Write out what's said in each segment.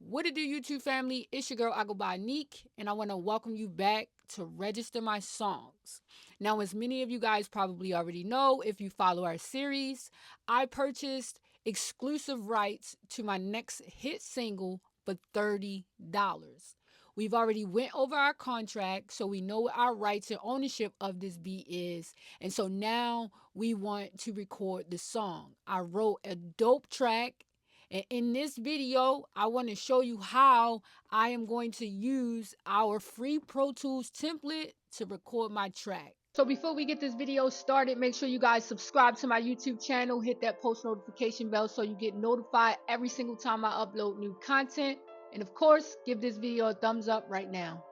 What it do, YouTube family? It's your girl, I go by Neek, and I want to welcome you back to Register My Songs. Now, as many of you guys probably already know, if you follow our series, I purchased exclusive rights to my next hit single for $30. We've already went over our contract, so we know what our rights and ownership of this beat is. And so now we want to record the song. I wrote a dope track. And in this video, I want to show you how I am going to use our free Pro Tools template to record my track. So before we get this video started, make sure you guys subscribe to my YouTube channel, hit that post notification bell so you get notified every single time I upload new content. And of course, give this video a thumbs up right now.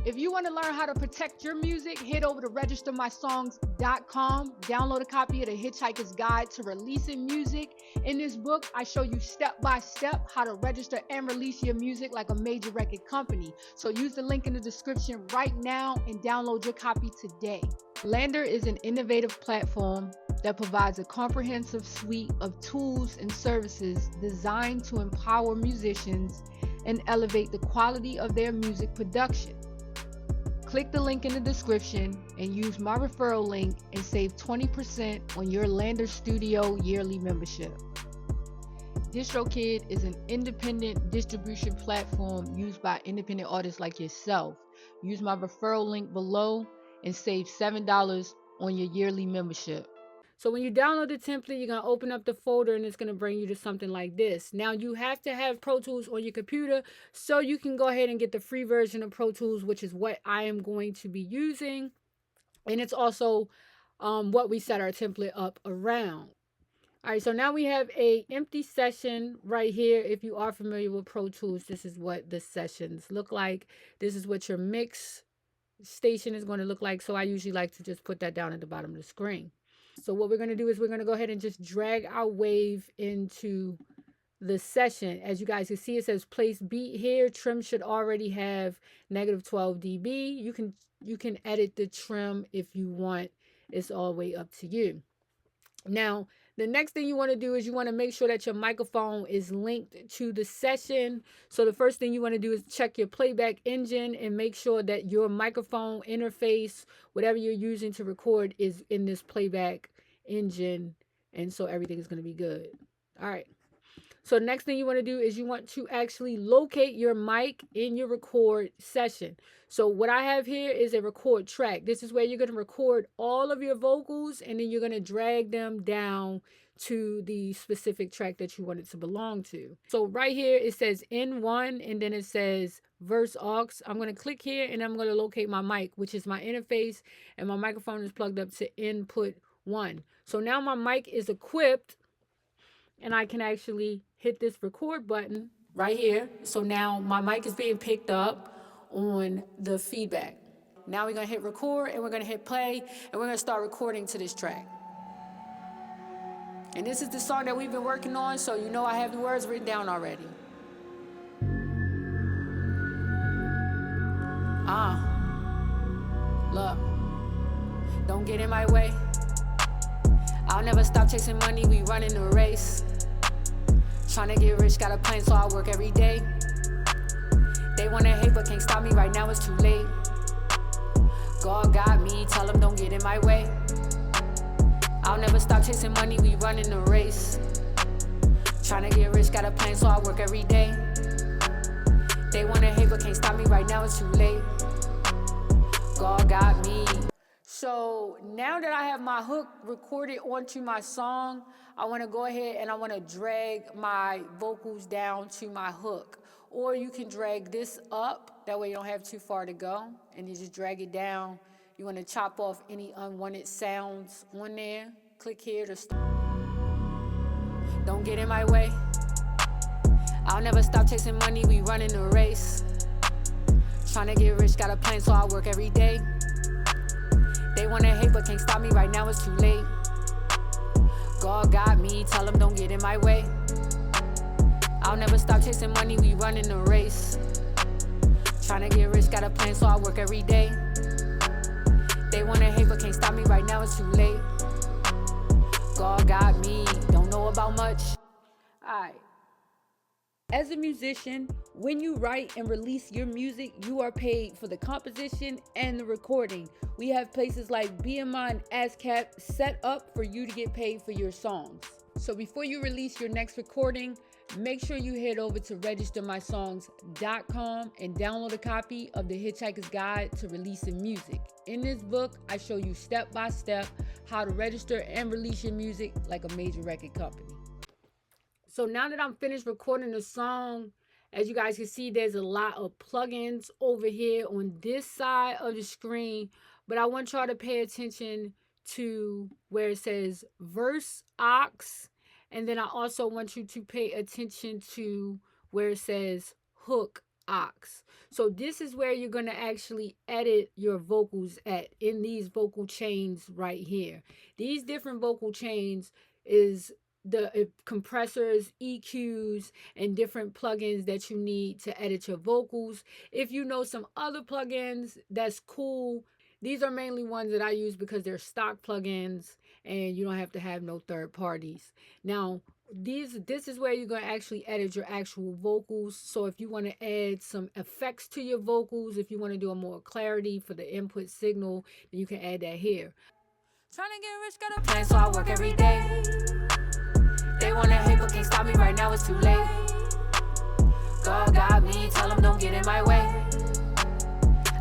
If you want to learn how to protect your music, head over to registermysongs.com. Download a copy of the HitchHikers Guide to Releasing Music. In this book, I show you step by step how to register and release your music like a major record company. So use the link in the description right now and download your copy today. Lander is an innovative platform that provides a comprehensive suite of tools and services designed to empower musicians and elevate the quality of their music production. Click the link in the description and use my referral link and save 20% on your Lander Studio yearly membership. DistroKid is an independent distribution platform used by independent artists like yourself. Use my referral link below and save $7 on your yearly membership. So when you download the template, you're going to open up the folder and it's going to bring you to something like this. Now you have to have Pro Tools on your computer so you can go ahead and get the free version of Pro Tools, which is what I am going to be using. And it's also what we set our template up around. All right, so now we have a empty session right here. If you are familiar with Pro Tools, this is what the sessions look like. This is what your mix station is going to look like. So I usually like to just put that down at the bottom of the screen. So what we're going to do is we're going to go ahead and just drag our wave into the session. As you guys can see, it says place beat here. Trim should already have -12 dB. You can edit the trim if you want. It's all the way up to you. Now, the next thing you want to do is you want to make sure that your microphone is linked to the session. So the first thing you want to do is check your playback engine and make sure that your microphone interface, whatever you're using to record, is in this playback engine. And so everything is going to be good. All right. So the next thing you want to do is you want to actually locate your mic in your record session. So what I have here is a record track. This is where you're going to record all of your vocals and then you're going to drag them down to the specific track that you want it to belong to. So right here it says N1 and then it says verse aux. I'm going to click here and I'm going to locate my mic, which is my interface, and my microphone is plugged up to input 1. So now my mic is equipped and I can actually hit this record button right here. So now my mic is being picked up on the feedback. Now we're going to hit record and we're going to hit play and we're going to start recording to this track. And this is the song that we've been working on, so you know I have the words written down already. Look, don't get in my way. I'll never stop chasing money, we running a race. Tryna get rich, got a plan, so I work every day. They wanna hate, but can't stop me, right now it's too late. God got me, tell them don't get in my way. I'll never stop chasing money, we running a race. Tryna get rich, got a plan, so I work every day. They wanna hate, but can't stop me, right now it's too late. God got me. So now that I have my hook recorded onto my song, I want to go ahead and I want to drag my vocals down to my hook. Or you can drag this up, that way you don't have too far to go, and you just drag it down. You want to chop off any unwanted sounds on there. Click here to start. Don't get in my way. I'll never stop chasing money, we running a race. Tryna get rich, got a plan, so I work every day. They wanna hate, but can't stop me, right now it's too late. God got me, tell them don't get in my way. I'll never stop chasing money, we running a race. Tryna get rich, got a plan, so I work every day. They wanna hate, but can't stop me, right now it's too late. God got me, don't know about much. Alright. As a musician, when you write and release your music, you are paid for the composition and the recording. We have places like BMI and ASCAP set up for you to get paid for your songs. So before you release your next recording, make sure you head over to registermysongs.com and download a copy of the Hitchhiker's Guide to Releasing Music. In this book, I show you step by step how to register and release your music like a major record company. So now that I'm finished recording the song, as you guys can see, there's a lot of plugins over here on this side of the screen, but I want y'all to pay attention to where it says verse aux, and then I also want you to pay attention to where it says hook aux. So this is where you're going to actually edit your vocals at, in these vocal chains right here. These different vocal chains is the compressors, EQs, and different plugins that you need to edit your vocals. If you know some other plugins, that's cool. These are mainly ones that I use because they're stock plugins and you don't have to have no third parties. Now, this is where you're going to actually edit your actual vocals. So if you want to add some effects to your vocals, if you want to do a more clarity for the input signal, then you can add that here. Trying to get rich, got a plan, so I work every day. They wanna hate, but can't stop me right now, it's too late. God got me, tell them don't get in my way.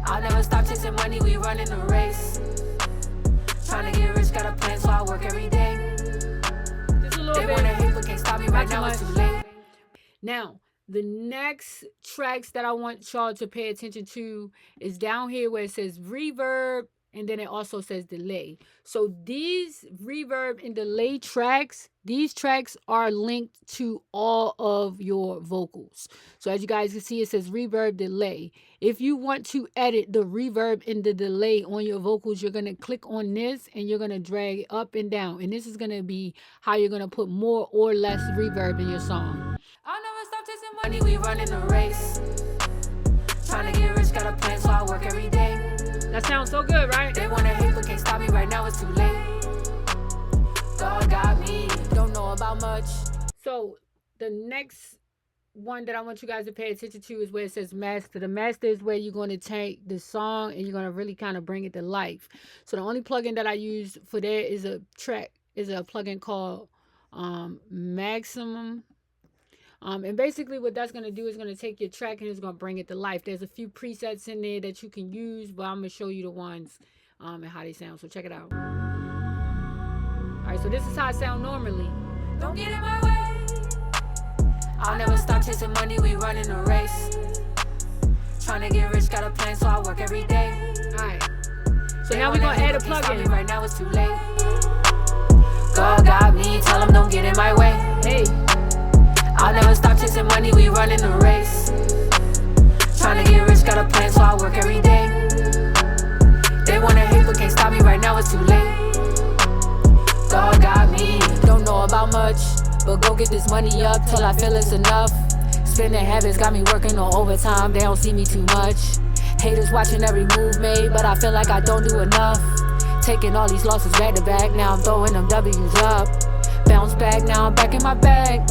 I'll never stop chasing money, we running the race. Trying to get rich, got a plan, so I work every day. They wanna hate, but can't stop me right now, it's too late. Now, the next tracks that I want y'all to pay attention to is down here where it says reverb, and then it also says delay. So these reverb and delay tracks, these tracks are linked to all of your vocals. So as you guys can see, it says reverb delay. If you want to edit the reverb and the delay on your vocals, you're going to click on this and you're going to drag it up and down. And this is going to be how you're going to put more or less reverb in your song. I'll never stop chasing money, we running the race. Trying to get rich, got a plan, so I work every day. That sounds so good, right? They wanna hate, but can't stop me right now, it's too late. God got me, don't know about much. So the next one that I want you guys to pay attention to is where it says master. The master is where you're going to take the song and you're going to really kind of bring it to life. So the only plugin that I use for that is a plugin called Maximum. And basically what that's going to do is going to take your track and it's going to bring it to life. There's a few presets in there that you can use, but I'm going to show you the ones and how they sound. So check it out. All right, so this is how it sounds normally. Don't get in my way. I'll never stop chasing money, we running a race. Trying to get rich, got a plan, so I work every day. All right. So now we're going to add a plugin. Right now it's too late. God got me, tell them don't get in my way. Hey. I'll never stop chasing money, we running the race. Trying to get rich, got a plan, so I work every day. They wanna hate, but can't stop me right now, it's too late. God got me, don't know about much, but go get this money up till I feel it's enough. Spending habits got me working on overtime, they don't see me too much. Haters watching every move made, but I feel like I don't do enough. Taking all these losses back to back, now I'm throwing them W's up. Bounce back, now I'm back in my bag.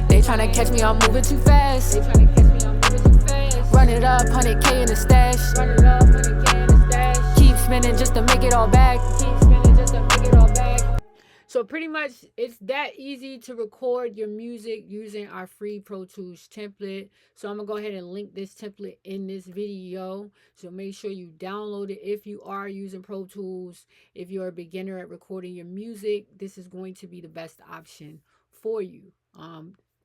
They tryna catch me, I'm moving too fast. Run it up, 100K in the stash. Keep spinning just to make it all back. So pretty much it's that easy to record your music using our free Pro Tools template. So I'm gonna go ahead and link this template in this video. So make sure you download it if you are using Pro Tools. If you're a beginner at recording your music, this is going to be the best option for you.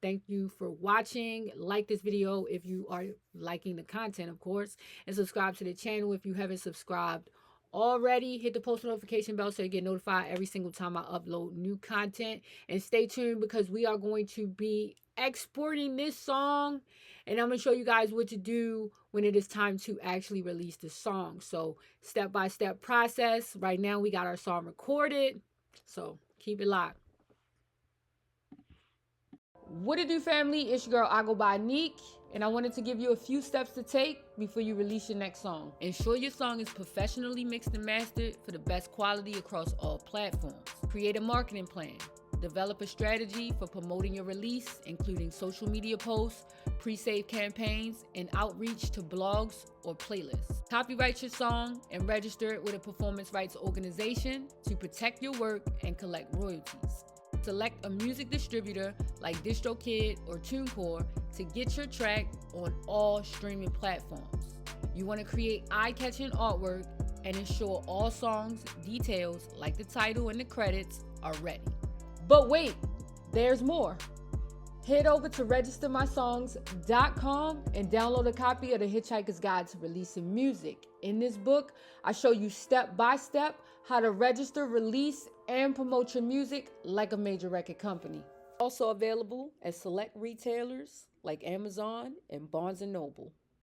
Thank you for watching. Like this video if you are liking the content, of course, and subscribe to the channel if you haven't subscribed already. Hit the post notification bell so you get notified every single time I upload new content. And stay tuned because we are going to be exporting this song and I'm going to show you guys what to do when it is time to actually release the song. So step-by-step process. Right now we got our song recorded, so keep it locked. What it do, family? It's your girl, I go by Neek, and I wanted to give you a few steps to take before you release your next song. Ensure your song is professionally mixed and mastered for the best quality across all platforms. Create a marketing plan. Develop a strategy for promoting your release, including social media posts, pre-save campaigns, and outreach to blogs or playlists. Copyright your song and register it with a performance rights organization to protect your work and collect royalties. Select a music distributor like DistroKid or TuneCore to get your track on all streaming platforms. You want to create eye-catching artwork and ensure all songs' details like the title and the credits are ready. But wait, there's more. Head over to registermysongs.com and download a copy of the Hitchhiker's Guide to Releasing Music. In this book, I show you step by step how to register, release, and promote your music like a major record company. Also available at select retailers like Amazon and Barnes & Noble.